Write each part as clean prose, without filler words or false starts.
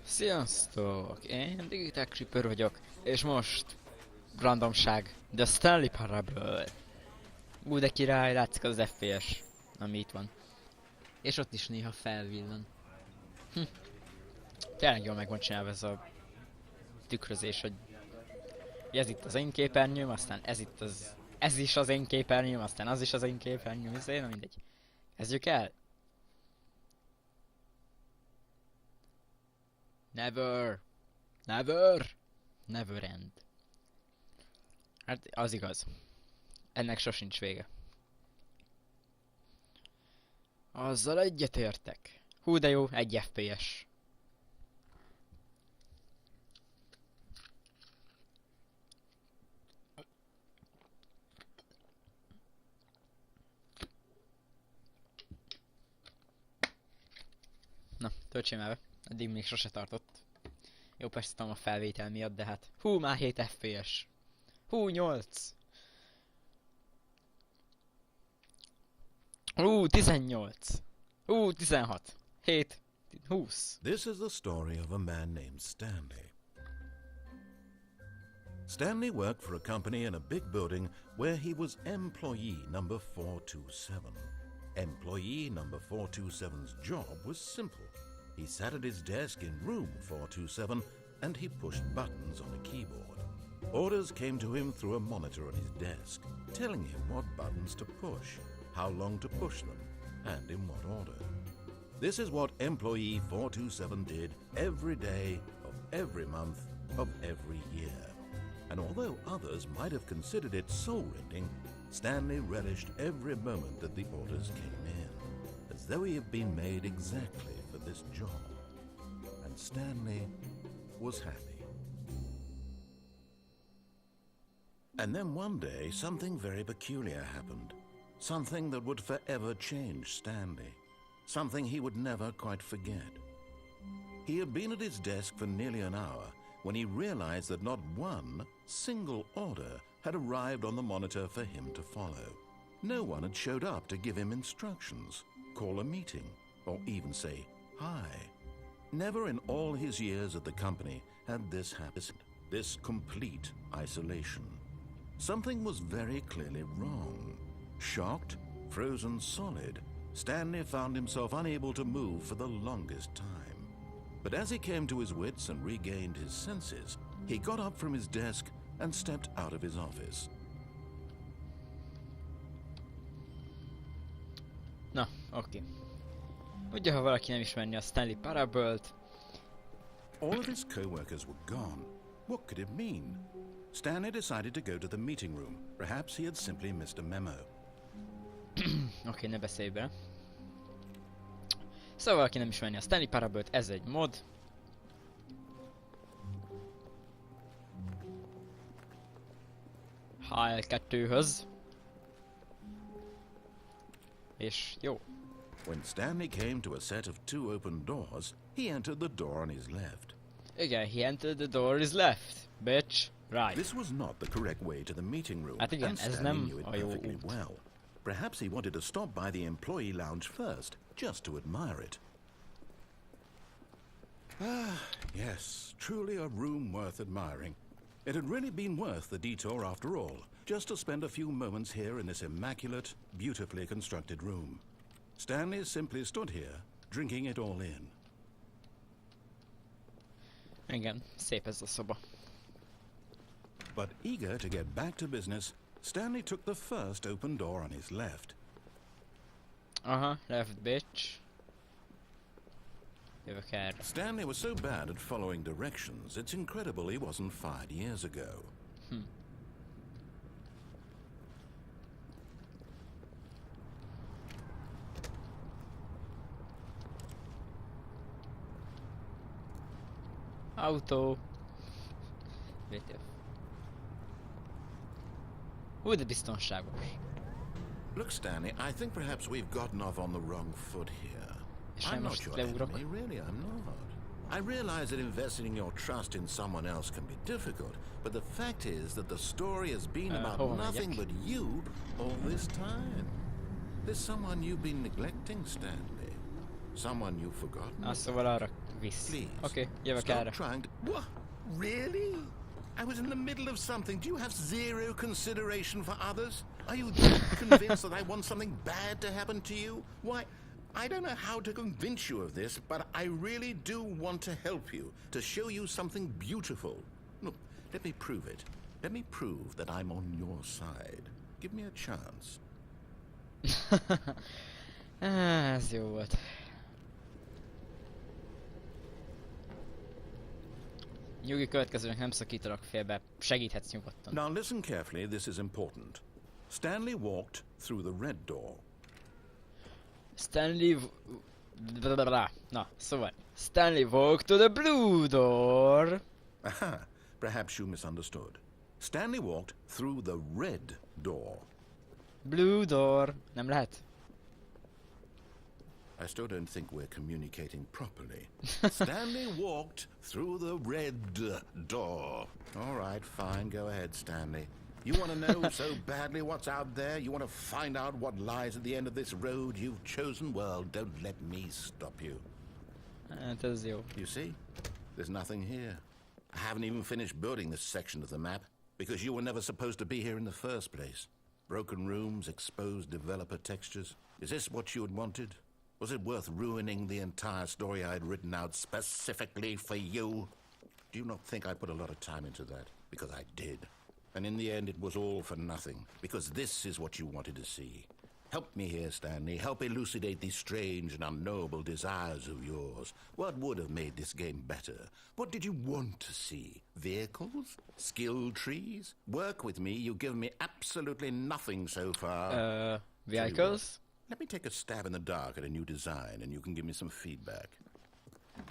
Sziasztok! Én Digital Creeper vagyok, és most randomság, The Stanley Parable. De király, látszik az FPS, ami itt van. És ott is néha felvillan. Tényleg jól meg van csinálva ez a tükrözés, hogy ez itt az én képernyőm, aztán ez is az én képernyőm, aztán az is az én képernyőm, na mindegy. Kezdjük el! Never end. Hát az igaz. Ennek sosincs vége. Azzal egyetértek. Hú de jó, 1 FPS. Na, töltsém el. Eddig még sose tartott. Jó, persze tudom a felvétel miatt, de hát... Hú, már 7 FPS. Hú, 8. Hú, 18. Hú, 16. 7. 20. This is the story of a man named Stanley. Stanley worked for a company in a big building where he was employee number 427. Employee number 427's job was simple. He sat at his desk in room 427 and he pushed buttons on a keyboard. Orders came to him through a monitor on his desk, telling him what buttons to push, how long to push them, and in what order. This is what employee 427 did every day of every month of every year. And although others might have considered it soul-rending, Stanley relished every moment that the orders came in, as though he had been made exactly for this job. And Stanley was happy. And then one day, something very peculiar happened. Something that would forever change Stanley. Something he would never quite forget. He had been at his desk for nearly an hour when he realized that not one single order had arrived on the monitor for him to follow. No one had showed up to give him instructions, call a meeting, or even say hi. Never in all his years at the company had this happened, this complete isolation. Something was very clearly wrong. Shocked, frozen solid, Stanley found himself unable to move for the longest time. But as he came to his wits and regained his senses, he got up from his desk and stepped out of his office. Na, oké. Ugye, ha valaki nem ismerni a Stanley Parable-t... All of his co-workers were gone. What could it mean? Stanley decided to go to the meeting room. Perhaps he had simply missed a memo. Oké, ne beszélj be. Szóval valaki nem ismerni a Stanley Parable-t, ez egy mod. HL2-höz. És jó. When Stanley came to a set of 2 open doors, he entered the door on his left. Igen, he entered the door is left, bitch. Right. This was not the correct way to the meeting room, Hát igen, and ez Stanley nem knew it a jó perfectly út. well. Perhaps he wanted to stop by the employee lounge first, just to admire it. Ah, yes, truly a room worth admiring. It had really been worth the detour after all, just to spend a few moments here in this immaculate, beautifully constructed room. Stanley simply stood here, drinking it all in. Igen, szép ez a szoba. But eager to get back to business, Stanley took the first open door on his left. Aha, left bitch. Jövök erre. Stanley was so bad at following directions, it's incredible he wasn't fired years ago. Autó. VTF. Hú, de biztonságos. Look, Stanley, I think perhaps we've gotten off on the wrong foot here. És I'm not most your leugrok. enemy, really, I'm not. I realize that investing your trust in someone else can be difficult, but the fact is that the story has been about hova nothing megyek? but you all this time. There's someone you've been neglecting, Stanley. Someone you've forgotten. Szóval arra Visz. Please. Oké, jövök Stop erre. trying to... What? Really? I was in the middle of something. Do you have zero consideration for others? Are you that convinced that I want something bad to happen to you? Why, I don't know how to convince you of this, but I really do want to help you, to show you something beautiful. Look, let me prove it. Let me prove that I'm on your side. Give me a chance. Ez jó volt. Nyugi, következőnek nem szakítalak félbe. Segíthetsz nyugodtan. Now listen carefully, this is important. Stanley walked through the red door. Stanley... Na, szóval. Stanley walked to the blue door. Aha, perhaps you misunderstood. Stanley walked through the red door. Blue door. Nem lehet? I still don't think we're communicating properly. Stanley walked through the red door. All right, fine, go ahead, Stanley. You want to know so badly what's out there? You want to find out what lies at the end of this road you've chosen? Well, don't let me stop you. Hát ez jó. You see? There's nothing here. I haven't even finished building this section of the map because you were never supposed to be here in the first place. Broken rooms, exposed developer textures. Is this what you had wanted? Was it worth ruining the entire story I had written out specifically for you? Do you not think I put a lot of time into that? Because I did. And in the end, it was all for nothing. Because this is what you wanted to see. Help me here, Stanley. Help elucidate these strange and unknowable desires of yours. What would have made this game better? What did you want to see? Vehicles? Skill trees? Work with me. You've given me absolutely nothing so far. Vehicles? Let me take a stab in the dark at a new design, and you can give me some feedback.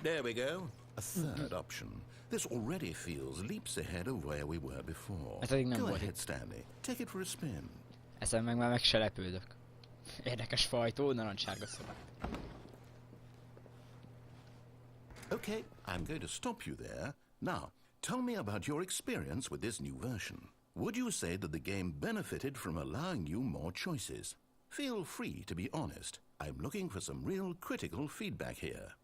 There we go. A third option. This already feels leaps ahead of where we were before. Ez eddig nem Go volt ahead, itt. Stanley. Take it for a spin. Ezen meg se lepődök. Érdekes fajtó, narancssárga szobák. Okay, I'm going to stop you there. Now, tell me about your experience with this new version. Would you say that the game benefited from allowing you more choices? Feel free to be honest. I'm looking for some real critical feedback here.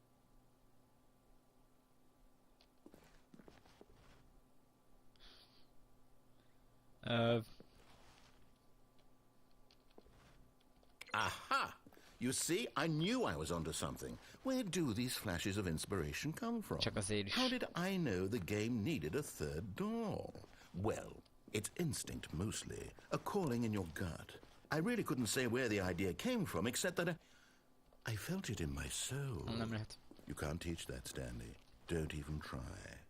Aha! You see, I knew I was onto something. Where do these flashes of inspiration come from? Csak azért is. How did I know the game needed a third door? Well, it's instinct mostly, a calling in your gut. I really couldn't say where the idea came from, except that I felt it in my soul. Nem lehet. You can't teach that, Stanley. Don't even try.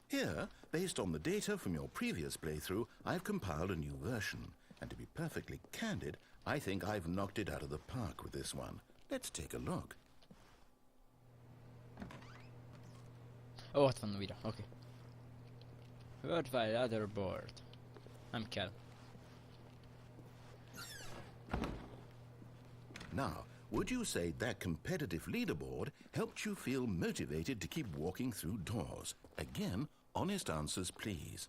Here, based on the data from your previous playthrough, I've compiled a new version. And to be perfectly candid, I think I've knocked it out of the park with this one. Let's take a look. Ó, ott van újra, oké. Worldwide Leaderboard. Nem kell. Now, would you say that competitive leaderboard helped you feel motivated to keep walking through doors? Again, honest answers, please.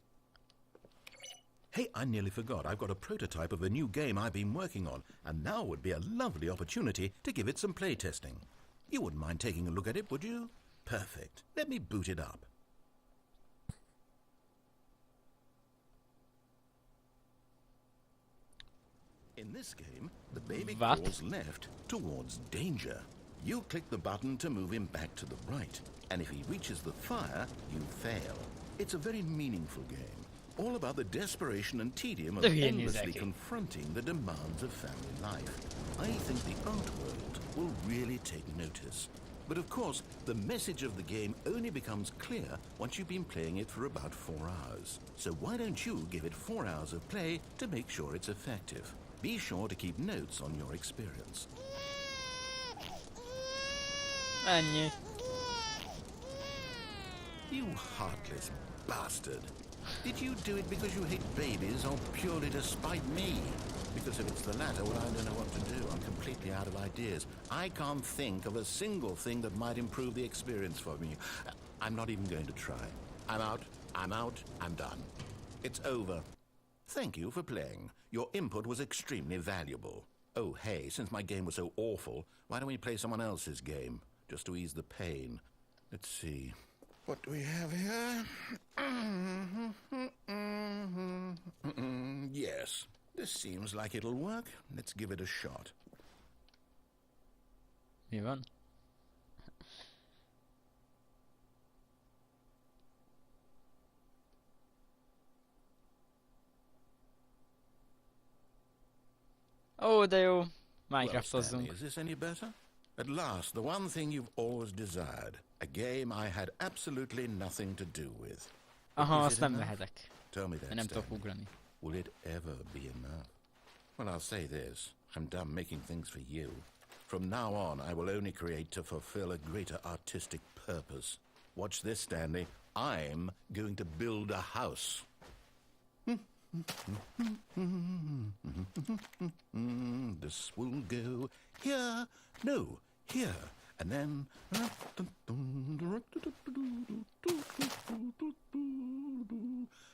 Hey, I nearly forgot. I've got a prototype of a new game I've been working on, and now would be a lovely opportunity to give it some playtesting. You wouldn't mind taking a look at it, would you? Perfect. Let me boot it up. In this game, the baby What? crawls left towards danger. You click the button to move him back to the right, and if he reaches the fire, you fail. It's a very meaningful game, all about the desperation and tedium of Dövjél endlessly nézek. confronting the demands of family life. I think the art world will really take notice. But of course, the message of the game only becomes clear once you've been playing it for about 4 hours. So why don't you give it 4 hours of play to make sure it's effective? Be sure to keep notes on your experience. Ennyi. You heartless bastard. Did you do it because you hate babies or purely to spite me? Because if it's the latter, well, I don't know what to do. I'm completely out of ideas. I can't think of a single thing that might improve the experience for me. I'm not even going to try. I'm out, I'm done. It's over. Thank you for playing. Your input was extremely valuable. Oh, hey, since my game was so awful, why don't we play someone else's game? Just to ease the pain. Let's see. What do we have here? Yes, this seems like it'll work. Let's give it a shot. Mi van? Ó, de jó. Well, Minecraftozzunk. Stanley, is this any better? At last, the one thing you've always desired. A game I had absolutely nothing to do with. Aha, Is azt it nem enough? vehetek. Tell me that, Mert nem tudok Stanley. ugrani. Will it ever be enough? Well, I'll say this. I'm done making things for you. From now on, I will only create to fulfill a greater artistic purpose. Watch this, Stanley. I'm going to build a house. This will go here. No, here. And then...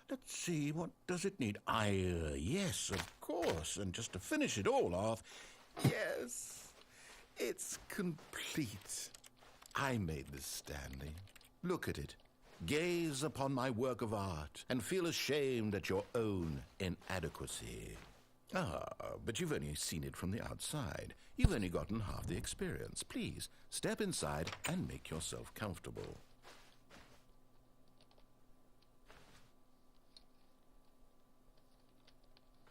Let's see, what does it need? Yes, of course. And just to finish it all off, yes, it's complete. I made this, Stanley. Look at it. Gaze upon my work of art and feel ashamed at your own inadequacy. Ah, but you've only seen it from the outside. You've only gotten half the experience. Please, step inside and make yourself comfortable.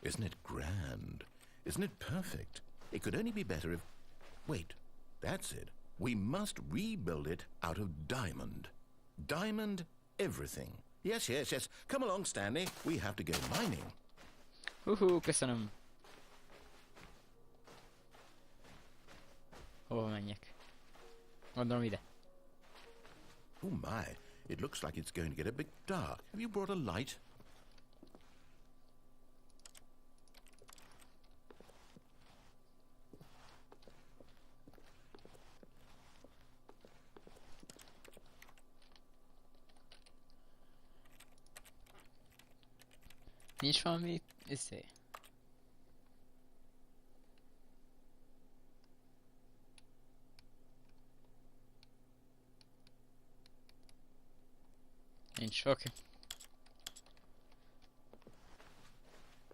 Isn't it grand? Isn't it perfect? It could only be better if... Wait, that's it. We must rebuild it out of diamond. Diamond everything. Yes, yes, yes. Come along, Stanley. We have to go mining. Hú, köszönöm. Hova menjek? Gondolom ide. Oh my, it looks like it's going to get a bit dark. Have you brought a light? Nincs valami... Nincs, oké.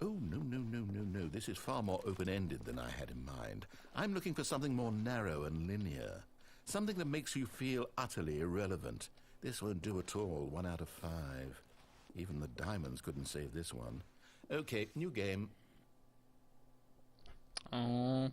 Oh, no. This is far more open-ended than I had in mind. I'm looking for something more narrow and linear. Something that makes you feel utterly irrelevant. This won't do at all. 1 out of 5. Even the diamonds couldn't save this one. Okay, new game. Oh.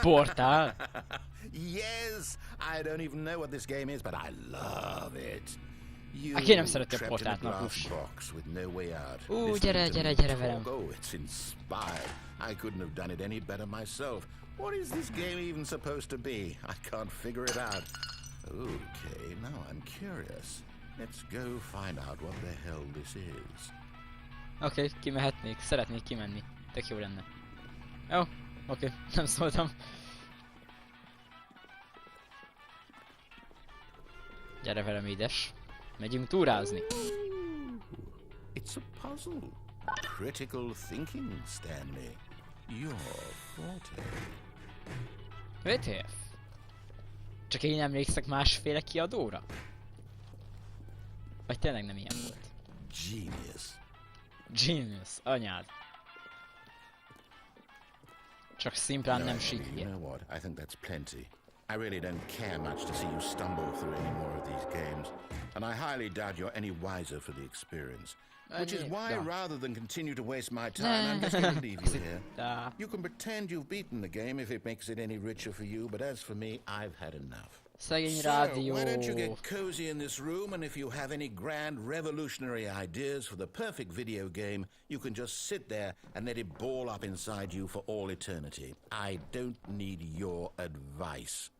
Portál? Yes! I don't even know what this game is, but I love it. You Aki nem szereti a trapped in a portált, glass Markus. box with no way out. Gyere, Listening to gyere, me gyere talk. velem. Oh, it's inspired. I couldn't have done it any better myself. What is this game even supposed to be? I can't figure it out. Okay, now I'm curious. Let's go find out what the hell this is. Oké, kimehetnék. Szeretnék kimenni. Tök jó lenne. Jó, oké, nem szóltam. Gyere velem, édes. Megyünk túrázni. It's a puzzle. Critical thinking, Stanley. Your forte. WTF? Csak én emlékszek másféle kiadóra? Vagy tényleg nem ilyen volt? Genius. Genius, anyád. Csak szimplán nem You sikje. know what? I think that's plenty. I really don't care much to see you stumble through any more of these games, and I highly doubt you're any wiser for the experience. Which is why, rather than continue to waste my time, I'm just going to leave you here. You can pretend you've beaten the game if it makes it any richer for you, but as for me, I've had enough. Szegény So, rádió. why don't you get cozy in this room, and if you have any grand revolutionary ideas for the perfect video game, you can just sit there and let it ball up inside you for all eternity. I don't need your advice.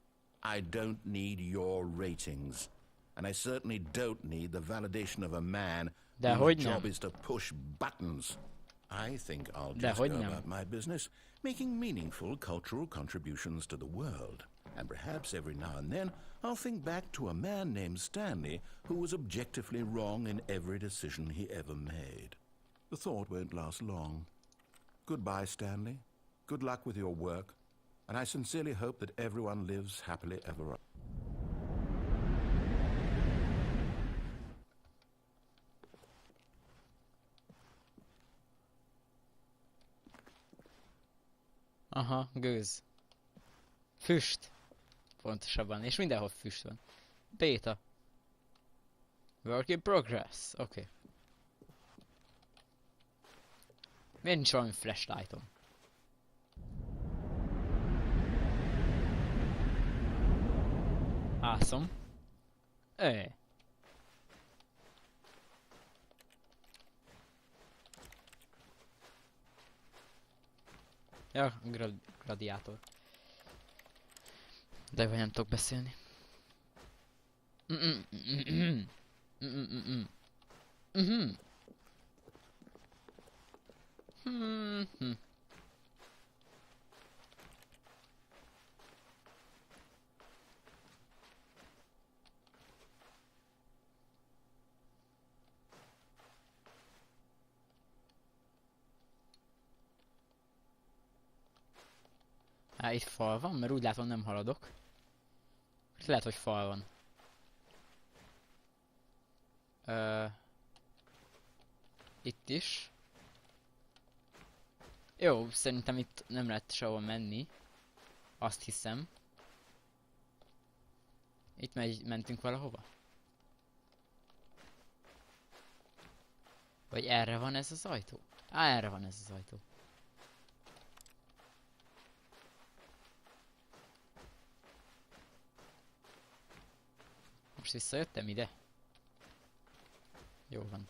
I don't need your ratings. And I certainly don't need the validation of a man whose job is to push buttons. I think I'll De just hogy go nem. about my business, making meaningful cultural contributions to the world. And perhaps every now and then I'll think back to a man named Stanley who was objectively wrong in every decision he ever made. The thought won't last long. Goodbye, Stanley. Good luck with your work. And I sincerely hope that everyone lives happily ever after. Aha, gőz. Füst. Pontosabban, és mindenhol füst van. Béta. Work in progress. Oké. Okay. Miért nincs valami flashlightom? Awesome. Ja, gladiátor. De vagy nem tudok beszélni. Hát itt fal van, mert úgy látom nem haladok. Lehet, hogy fal van. Itt is. Jó, szerintem itt nem lehet sehol menni. Azt hiszem. Itt mentünk valahova? Vagy erre van ez az ajtó? Erre van ez az ajtó. Most visszajöttem ide? Jó van.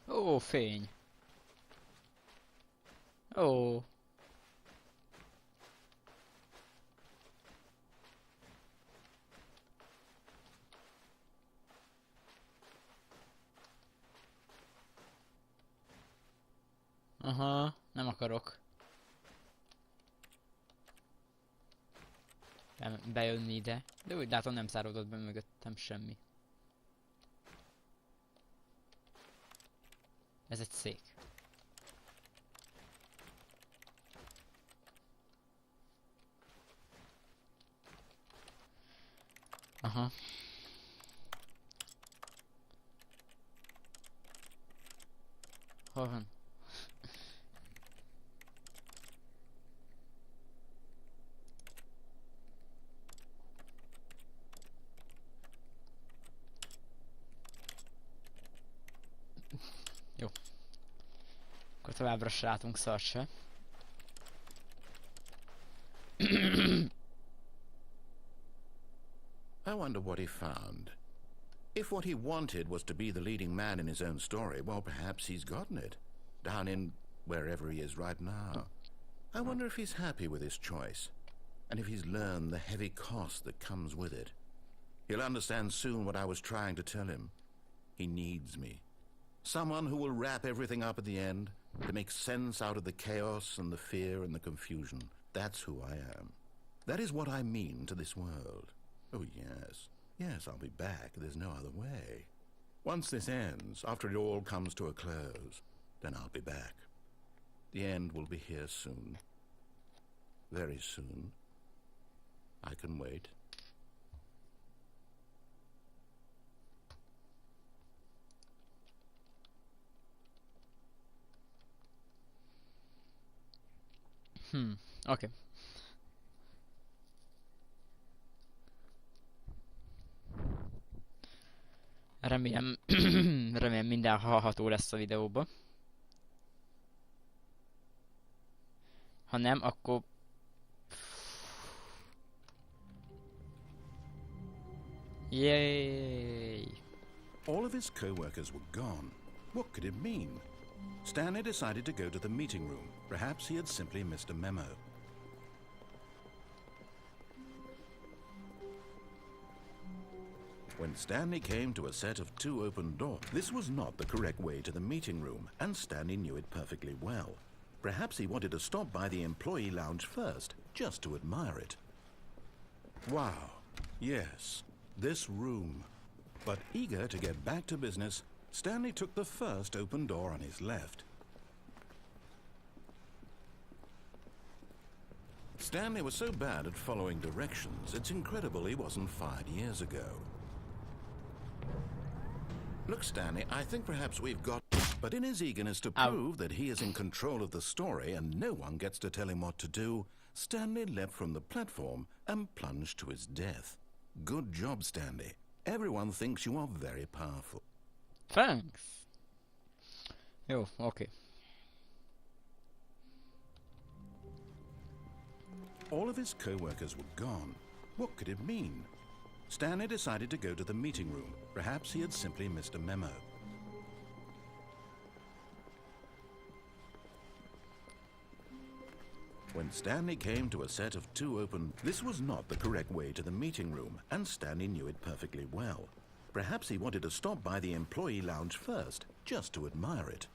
Ó, fény. Ó. Aha, nem akarok. Bejönni ide. De úgy látom nem záródott be mögöttem semmi. Ez egy szék. Aha. Hol van? Jó. Akkor továbbra se látunk szart se. I wonder what he found. If what he wanted was to be the leading man in his own story, well, perhaps he's gotten it. Down in wherever he is right now. I wonder if he's happy with his choice. And if he's learned the heavy cost that comes with it. He'll understand soon what I was trying to tell him. He needs me. Someone who will wrap everything up at the end, to make sense out of the chaos and the fear and the confusion. That's who I am. That is what I mean to this world. Oh, yes. Yes, I'll be back. There's no other way. Once this ends, after it all comes to a close, then I'll be back. The end will be here soon. Very soon. I can wait. Okay. Remélem, remélem minden hallható lesz a videóba. Ha nem, akkor... Yay! All of his co-workers were gone. What could it mean? Stanley decided to go to the meeting room. Perhaps he had simply missed a memo. When Stanley came to a set of 2 open doors, this was not the correct way to the meeting room, and Stanley knew it perfectly well. Perhaps he wanted to stop by the employee lounge first, just to admire it. Wow, yes, this room. But eager to get back to business, Stanley took the first open door on his left. Stanley was so bad at following directions, it's incredible he wasn't fired years ago. Look, Stanley, I think perhaps we've got... But in his eagerness to prove that he is in control of the story and no one gets to tell him what to do, Stanley leapt from the platform and plunged to his death. Good job, Stanley. Everyone thinks you are very powerful. Thanks. Jó, okay. All of his co-workers were gone. What could it mean? Stanley decided to go to the meeting room. Perhaps he had simply missed a memo. When Stanley came to a set of 2 open... This was not the correct way to the meeting room, and Stanley knew it perfectly well. Perhaps he wanted to stop by the employee lounge first, just to admire it.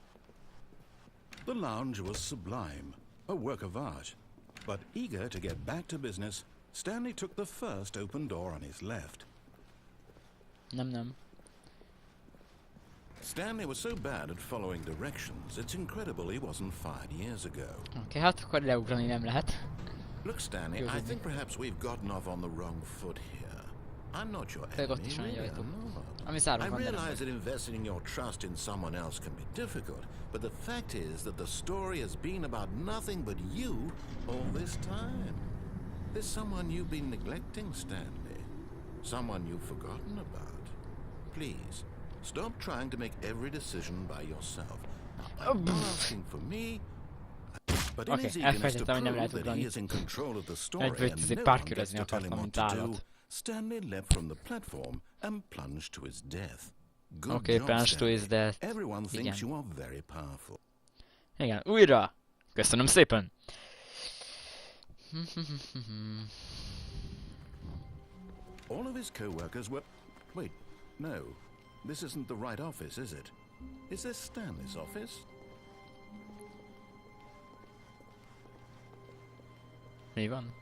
The lounge was sublime, a work of art. But eager to get back to business, Stanley took the first open door on his left. Nem, nem. Stanley was so bad at following directions, it's incredible he wasn't fired years ago. Oké, hát akkor leugrani nem lehet. Look, Stanley, I think perhaps we've gotten off on the wrong foot here. I'm not your enemy, really, I'm not. I realize that investing your trust in someone else can be difficult, but the fact is that the story has been about nothing but you all this time. There's someone you've been neglecting, Stanley. Someone you've forgotten about. Please, stop trying to make every decision by yourself. Now, I'm not asking for me, but in his eagerness to prove that he is in control of the story and no one gets to tell him what to do, Stanley leapt from the platform and plunged to his death. Good job, Stanley. Everyone thinks you are very powerful. Igen, újra! Köszönöm szépen! All of his co-workers were... Wait, no. This isn't the right office, is it? Is this Stanley's office? Mi van?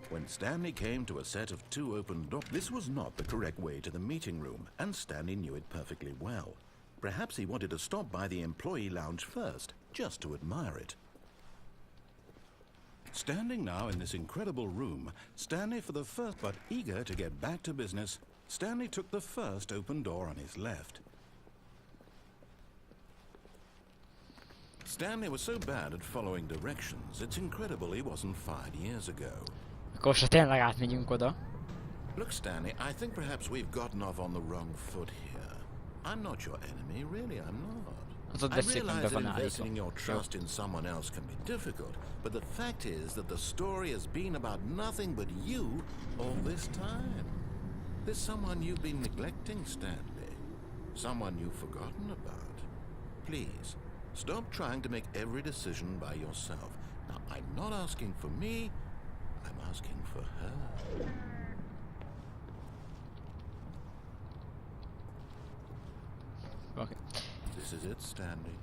When Stanley came to a set of 2 open doors, this was not the correct way to the meeting room, and Stanley knew it perfectly well. Perhaps he wanted to stop by the employee lounge first, just to admire it. Standing now in this incredible room, Stanley for the first, but eager to get back to business, Stanley took the first open door on his left. Stanley was so bad at following directions, it's incredible he wasn't fired years ago. Akkor se tényleg átmegyünk oda. Look, Stanley, I think perhaps we've gotten off on the wrong foot here. I'm not your enemy, really, I'm not. I realize that investing your trust in someone else can be difficult, but the fact is that the story has been about nothing but you all this time. There's someone you've been neglecting, Stanley. Someone you've forgotten about. Please, stop trying to make every decision by yourself. Now, I'm not asking for me, I'm asking for her. Okay. This is it, Stanley.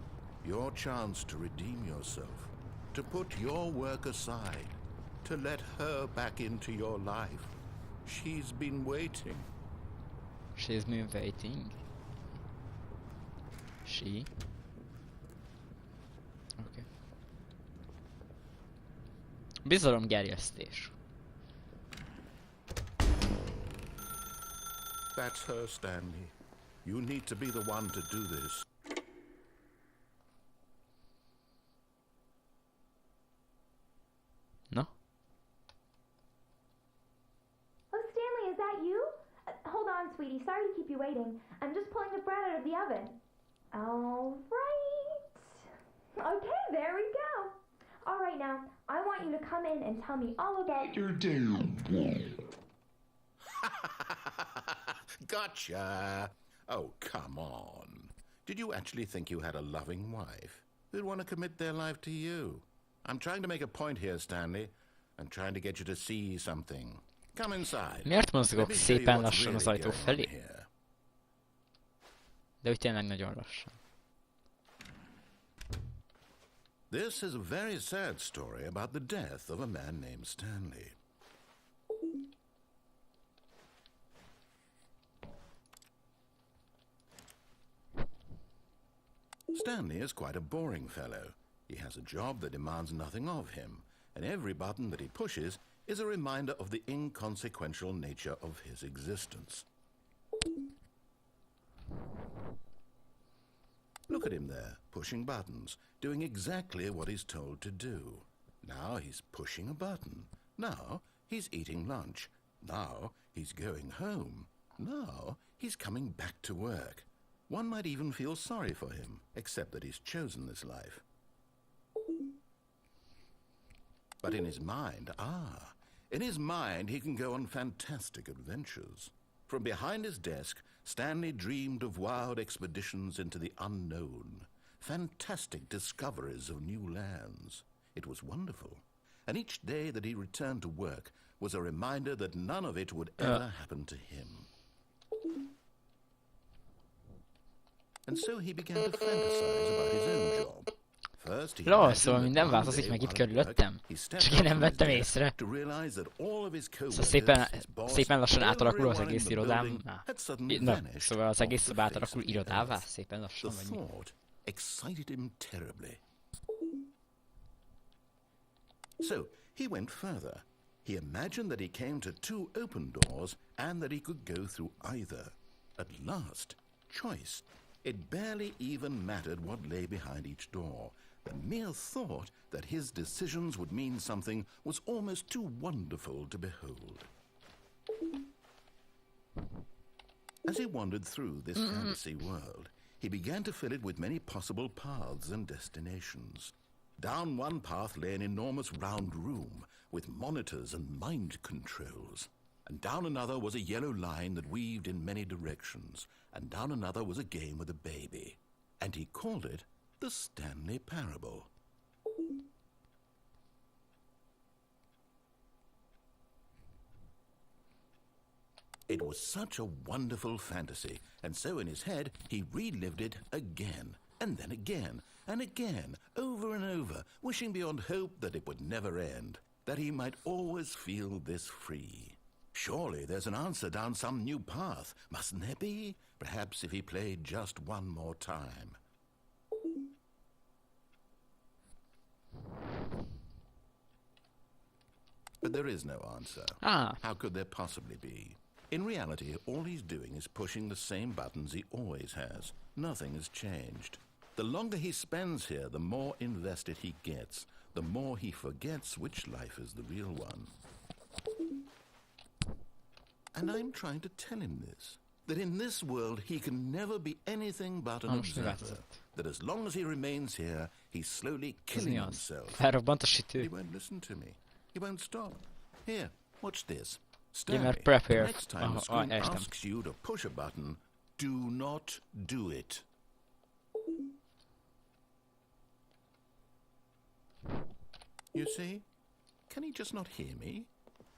Your chance to redeem yourself. To put your work aside. To let her back into your life. She's been waiting. She's been waiting. She? Okay. Bizalomgerjesztés. That's her, Stanley. You need to be the one to do this. No? Oh, Stanley, is that you? Hold on, sweetie. Sorry to keep you waiting. I'm just pulling the bread out of the oven. All right. Okay, there we go. All right, now, I want you to come in and tell me all about your day. Gotcha! Oh, come on. Did you actually think you had a loving wife who'd want to commit their life to you? I'm trying to make a point here, Stanley. I'm trying to get you to see something. Come inside. Miért Let mozgok me show you szépen what's lassan really az ajtó going on felé? here. De úgy tényleg nagyon lassan. This is a very sad story about the death of a man named Stanley. Stanley is quite a boring fellow. He has a job that demands nothing of him, and every button that he pushes is a reminder of the inconsequential nature of his existence. Look at him there, pushing buttons, doing exactly what he's told to do. Now he's pushing a button. Now he's eating lunch. Now he's going home. Now he's coming back to work. One might even feel sorry for him, except that he's chosen this life. But in his mind, in his mind he can go on fantastic adventures. From behind his desk, Stanley dreamed of wild expeditions into the unknown, fantastic discoveries of new lands. It was wonderful, and each day that he returned to work was a reminder that none of it would ever happen to him. And so he began to fantasize about his own job. First, he Szóval imagined minden that one változik day meg itt while at körülöttem. work, he Csak stepped én up nem from his vettem desk észre. to realize that all of his Szóval coworkers, his boss, szépen lassan átalakul az everyone in egész the irodám. building Na, had suddenly na, vanished szóval az off egész the szoba face átalakul of the irodává, earth. szépen The lassan, vagy mi? thought excited him terribly. So he went further. He imagined that he came to two open doors and that he could go through either. At last, choice. It barely even mattered what lay behind each door. The mere thought that his decisions would mean something was almost too wonderful to behold. As he wandered through this fantasy world, he began to fill it with many possible paths and destinations. Down one path lay an enormous round room with monitors and mind controls. And down another was a yellow line that weaved in many directions. And down another was a game with a baby. And he called it the Stanley Parable. It was such a wonderful fantasy, and so in his head he relived it again, and then again, and again, over and over, wishing beyond hope that it would never end, that he might always feel this free. Surely there's an answer down some new path, mustn't there be? Perhaps if he played just one more time. But there is no answer. How could there possibly be? In reality, all he's doing is pushing the same buttons he always has. Nothing has changed. The longer he spends here, the more invested he gets, the more he forgets which life is the real one. And I'm trying to tell him this, that in this world he can never be anything but an observer, that as long as he remains here, he's slowly killing himself. Felrobbant a sütő. He won't listen to me. He won't stop. Here, watch this. Yeah, Stanley, prep the here. next time the screen asks you to push a button, do not do it. You see? Can he just not hear me?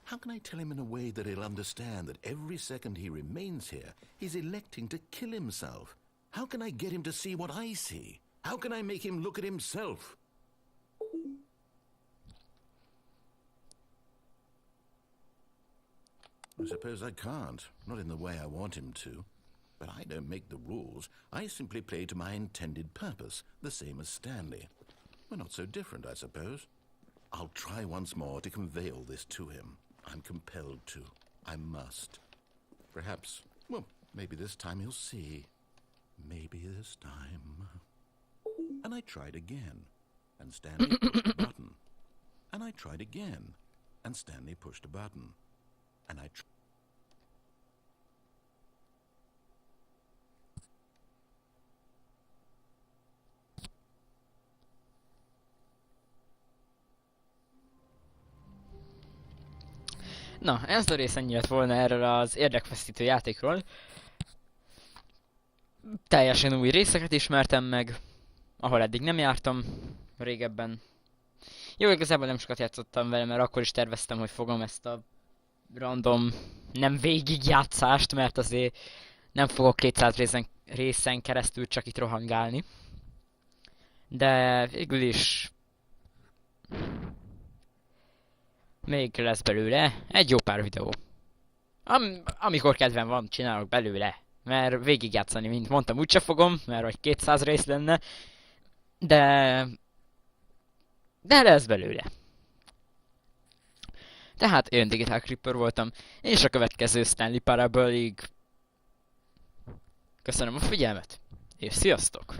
How can I tell him in a way that he'll understand that every second he remains here, he's electing to kill himself? How can I get him to see what I see? How can I make him look at himself? I suppose I can't, not in the way I want him to. But I don't make the rules. I simply play to my intended purpose, the same as Stanley. We're not so different, I suppose. I'll try once more to convey all this to him. I'm compelled to. I must. Perhaps, well, maybe this time he'll see. Maybe this time. And I tried again, and Stanley pushed a button. And I tried again, and Stanley pushed a button. And I Na, ez a rész ennyi lett volna erről az érdekfeszítő játékról. Teljesen új részeket ismertem meg, ahol eddig nem jártam régebben. Jó, igazából nem sokat játszottam vele, mert akkor is terveztem, hogy fogom ezt a random nem végigjátszást, mert azért nem fogok 200 részen keresztül csak itt rohangálni. De végül is még lesz belőle egy jó pár videó. Amikor kedvem van, csinálok belőle. Mert végigjátszani, mint mondtam, úgyse fogom, mert vagy 200 rész lenne. De lesz belőle. Tehát én Digital Creeper voltam, és a következő Stanley Parable-ig köszönöm a figyelmet, és sziasztok!